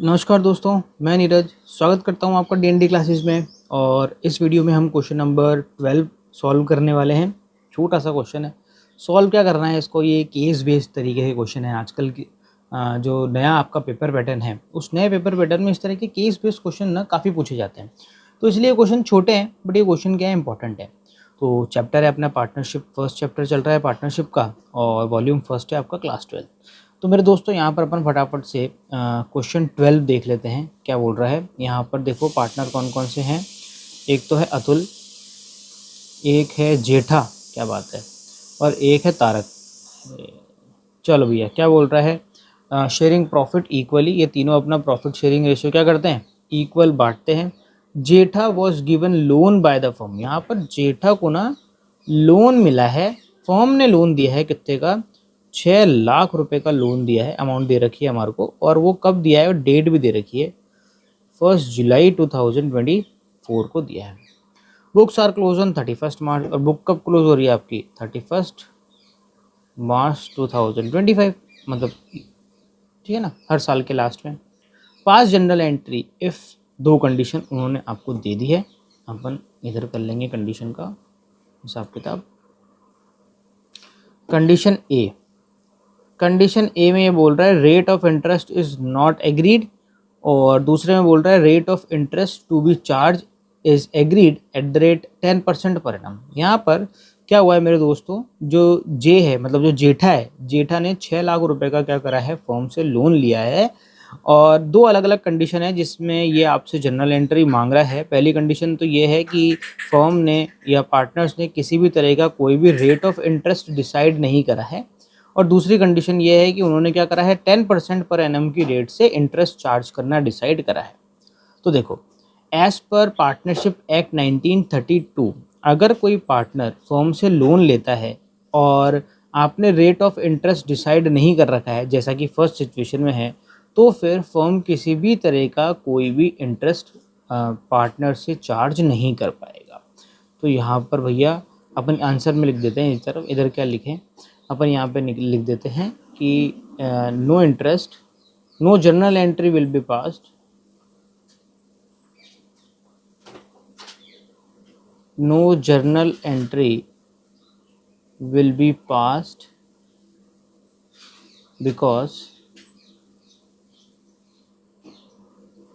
नमस्कार दोस्तों, मैं नीरज स्वागत करता हूं आपका डीएनडी क्लासेस में। और इस वीडियो में हम क्वेश्चन नंबर 12 सॉल्व करने वाले हैं। छोटा सा क्वेश्चन है। सॉल्व क्या करना है इसको, ये केस बेस्ड तरीके के क्वेश्चन है। आजकल की जो नया आपका पेपर पैटर्न है, उस नए पेपर पैटर्न में इस तरह के केस बेस्ड क्वेश्चन ना काफ़ी पूछे जाते हैं। तो इसलिए क्वेश्चन छोटे हैं, बट ये क्वेश्चन क्या है, इंपॉर्टेंट है। तो चैप्टर है अपना पार्टनरशिप, फर्स्ट चैप्टर चल रहा है पार्टनरशिप का, और वॉल्यूम फर्स्ट है आपका क्लास 12। तो मेरे दोस्तों यहाँ पर अपन फटाफट से क्वेश्चन 12 देख लेते हैं क्या बोल रहा है। यहाँ पर देखो पार्टनर कौन कौन से हैं। एक तो है अतुल, एक है जेठा, क्या बात है, और एक है तारक। चलो भैया, क्या बोल रहा है, शेयरिंग प्रॉफिट इक्वली। ये तीनों अपना प्रॉफिट शेयरिंग रेशियो क्या करते हैं, इक्वल बांटते हैं। Jetha was given loan by the firm. यहाँ पर जेठा को ना लोन मिला है, फर्म ने लोन दिया है कितने का, 6 लाख रुपए का लोन दिया है, अमाउंट दे रखी है हमारे को, और वो कब दिया है और डेट भी दे रखी है, 1 जुलाई 2024 को दिया है। बुक्स आर क्लोज ऑन 31 मार्च, और बुक कब क्लोज हो रही है आपकी, 31 मार्च 2025, मतलब ठीक है ना, हर साल के लास्ट में। पास जनरल एंट्री इफ, दो कंडीशन उन्होंने आपको दे दी है। अपन इधर कर लेंगे कंडीशन का हिसाब किताब। कंडीशन ए, कंडीशन ए में ये बोल रहा है rate of interest is not agreed, और दूसरे में बोल रहा है rate of interest to be charge is agreed at the rate 10% per annum. यहाँ पर क्या हुआ है मेरे दोस्तों, जो जे है, मतलब जो जेठा है, जेठा ने 6 लाख रुपए का क्या करा है, फॉर्म से लोन लिया है। और दो अलग अलग कंडीशन है जिसमें ये आपसे जनरल एंट्री मांग रहा है। पहली कंडीशन तो ये है कि फर्म ने या पार्टनर्स ने किसी भी तरह का कोई भी रेट ऑफ इंटरेस्ट डिसाइड नहीं करा है। और दूसरी कंडीशन ये है कि उन्होंने क्या करा है, 10% पर एनम की रेट से इंटरेस्ट चार्ज करना डिसाइड करा है। तो देखो, एज पर पार्टनरशिप एक्ट 1932, अगर कोई पार्टनर फर्म से लोन लेता है और आपने रेट ऑफ इंटरेस्ट डिसाइड नहीं कर रखा है, जैसा कि फर्स्ट सिचुएशन में है, तो फिर फर्म किसी भी तरह का कोई भी इंटरेस्ट पार्टनर से चार्ज नहीं कर पाएगा। तो यहाँ पर भैया अपन आंसर में लिख देते हैं, इस तरफ इधर क्या लिखें, अपन यहाँ पे लिख देते हैं कि no interest, no journal entry will be passed, no journal entry will be passed because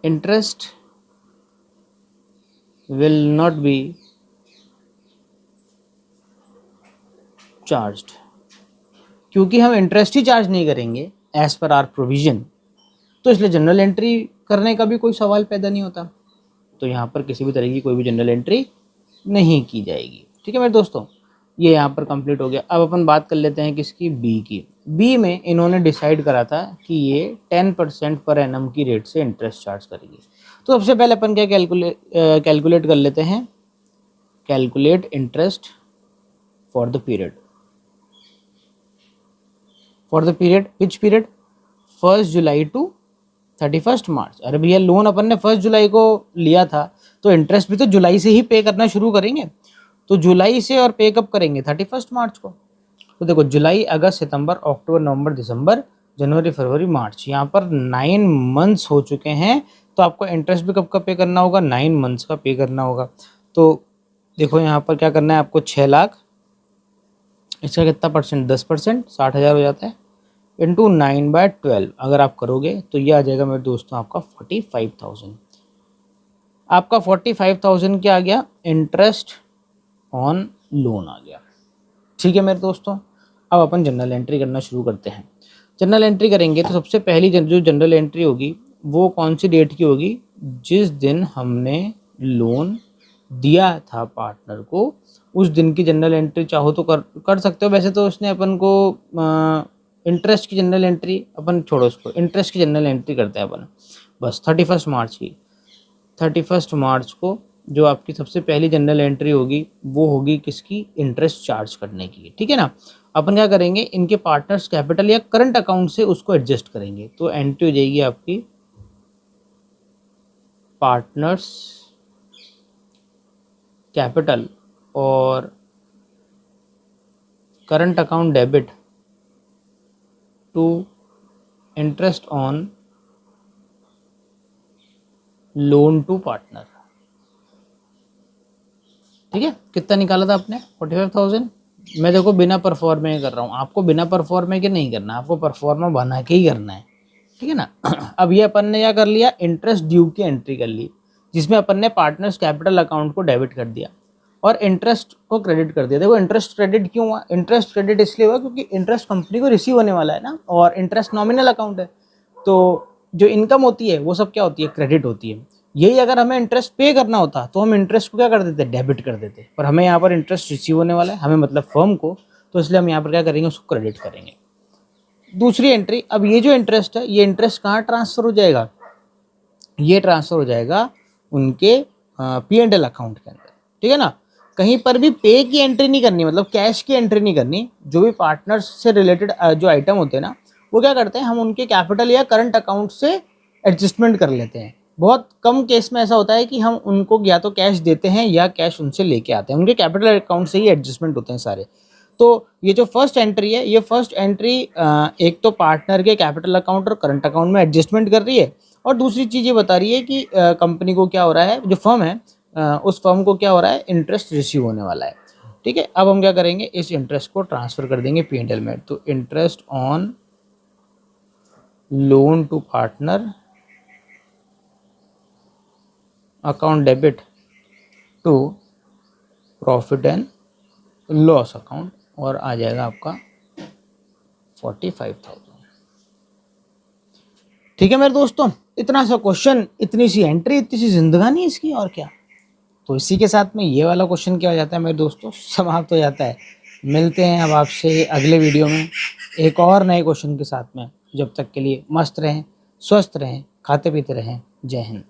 interest will not be charged। क्योंकि हम इंटरेस्ट ही चार्ज नहीं करेंगे एज पर आर प्रोविजन, तो इसलिए जनरल एंट्री करने का भी कोई सवाल पैदा नहीं होता। तो यहाँ पर किसी भी तरह की कोई भी जनरल एंट्री नहीं की जाएगी। ठीक है मेरे दोस्तों, ये यहाँ पर कंप्लीट हो गया। अब अपन बात कर लेते हैं किसकी, बी की। बी में इन्होंने डिसाइड करा था कि ये 10% पर एनम की रेट से इंटरेस्ट चार्ज करेगी। तो सबसे पहले अपन क्या कैलकुलेट कर लेते हैं, calculate interest for the period, for the period which period, 1 July to 31 March. अरे भैया, लोन अपन ने 1 जुलाई को लिया था, तो इंटरेस्ट भी तो जुलाई से ही पे करना शुरू करेंगे। तो जुलाई से और पे कब करेंगे, 31 मार्च को। तो देखो, जुलाई, अगस्त, सितंबर, अक्टूबर, नवंबर, दिसंबर, जनवरी, फरवरी, मार्च, यहाँ पर 9 मंथ्स हो चुके हैं। तो आपको इंटरेस्ट भी कब का पे करना होगा, 9 मंथ्स का पे करना होगा। तो देखो यहाँ पर क्या करना है आपको, 6 लाख, इसका कितना परसेंट, 10%, 60,000 हो जाता है, इंटू 9/12 अगर आप करोगे तो ये आ जाएगा मेरे दोस्तों आपका 45,000। आपका 45,000 क्या आ गया, इंटरेस्ट ऑन लोन आ गया। ठीक है मेरे दोस्तों, अब अपन जनरल एंट्री करना शुरू करते हैं। जनरल एंट्री करेंगे तो सबसे पहली जो जनरल एंट्री होगी वो कौन सी डेट की होगी, जिस दिन हमने लोन दिया था पार्टनर को, उस दिन की जनरल एंट्री चाहो तो कर सकते हो। वैसे तो उसने अपन को इंटरेस्ट की जनरल एंट्री, अपन छोड़ो उसको, इंटरेस्ट की जनरल एंट्री करते हैं अपन बस 31 मार्च की। 31 मार्च को जो आपकी सबसे पहली जनरल एंट्री होगी वो होगी किसकी, इंटरेस्ट चार्ज करने की। ठीक है ना। अपन क्या करेंगे, इनके पार्टनर्स कैपिटल या करंट अकाउंट से उसको एडजस्ट करेंगे। तो एंट्री हो जाएगी आपकी पार्टनर्स कैपिटल और current account debit to interest on loan to partner, ठीक है। कितना निकाला था आपने? 45,000। मैं देखो बिना परफॉर्मे कर रहा हूँ, आपको बिना परफॉर्मे के नहीं करना, आपको परफॉर्मा बना के ही करना है, ठीक है ना। अब ये अपन ने क्या कर लिया, इंटरेस्ट ड्यू की एंट्री कर ली, जिसमें अपन ने पार्टनर्स कैपिटल अकाउंट को डेबिट कर दिया और इंटरेस्ट को क्रेडिट कर दिया। देखो इंटरेस्ट क्रेडिट क्यों हुआ? इंटरेस्ट क्रेडिट इसलिए हुआ क्योंकि इंटरेस्ट कंपनी को रिसीव होने वाला है ना, और इंटरेस्ट नॉमिनल अकाउंट है, तो जो इनकम होती है वो सब क्या होती है? क्रेडिट होती है। यही अगर हमें इंटरेस्ट पे करना होता तो हम इंटरेस्ट को क्या कर देते? डेबिट कर देते। पर हमें यहाँ पर इंटरेस्ट रिसीव होने वाला है, हमें मतलब फर्म को, तो इसलिए हम यहाँ पर क्या करेंगे? उसको क्रेडिट करेंगे। दूसरी एंट्री, अब ये जो इंटरेस्ट है, ये इंटरेस्ट कहाँ ट्रांसफर हो जाएगा? ये ट्रांसफर हो जाएगा उनके P&L अकाउंट के अंदर, ठीक है ना। कहीं पर भी पे की एंट्री नहीं करनी, मतलब कैश की एंट्री नहीं करनी। जो भी पार्टनर्स से रिलेटेड जो आइटम होते हैं ना, वो क्या करते हैं, हम उनके कैपिटल या करंट अकाउंट से एडजस्टमेंट कर लेते हैं। बहुत कम केस में ऐसा होता है कि हम उनको या तो कैश देते हैं या कैश उनसे लेके आते हैं, उनके कैपिटल अकाउंट से ही एडजस्टमेंट होते हैं सारे। तो ये जो फर्स्ट एंट्री है, ये फर्स्ट एंट्री एक तो पार्टनर के कैपिटल अकाउंट और करंट अकाउंट में एडजस्टमेंट कर रही है, और दूसरी चीज़ ये बता रही है कि कंपनी को क्या हो रहा है, जो फर्म है उस फर्म को क्या हो रहा है, इंटरेस्ट रिसीव होने वाला है, ठीक है। अब हम क्या करेंगे, इस इंटरेस्ट को ट्रांसफर कर देंगे P&L में। तो interest on loan to partner account debit to profit and loss account, और आ जाएगा आपका 45,000, ठीक है मेरे दोस्तों। इतना सा क्वेश्चन, इतनी सी एंट्री, इतनी सी जिंदगानी इसकी, और क्या। तो इसी के साथ में ये वाला क्वेश्चन क्या हो जाता है मेरे दोस्तों, समाप्त हो जाता है। मिलते हैं अब आपसे अगले वीडियो में एक और नए क्वेश्चन के साथ में। जब तक के लिए मस्त रहें, स्वस्थ रहें, खाते पीते रहें। जय हिंद।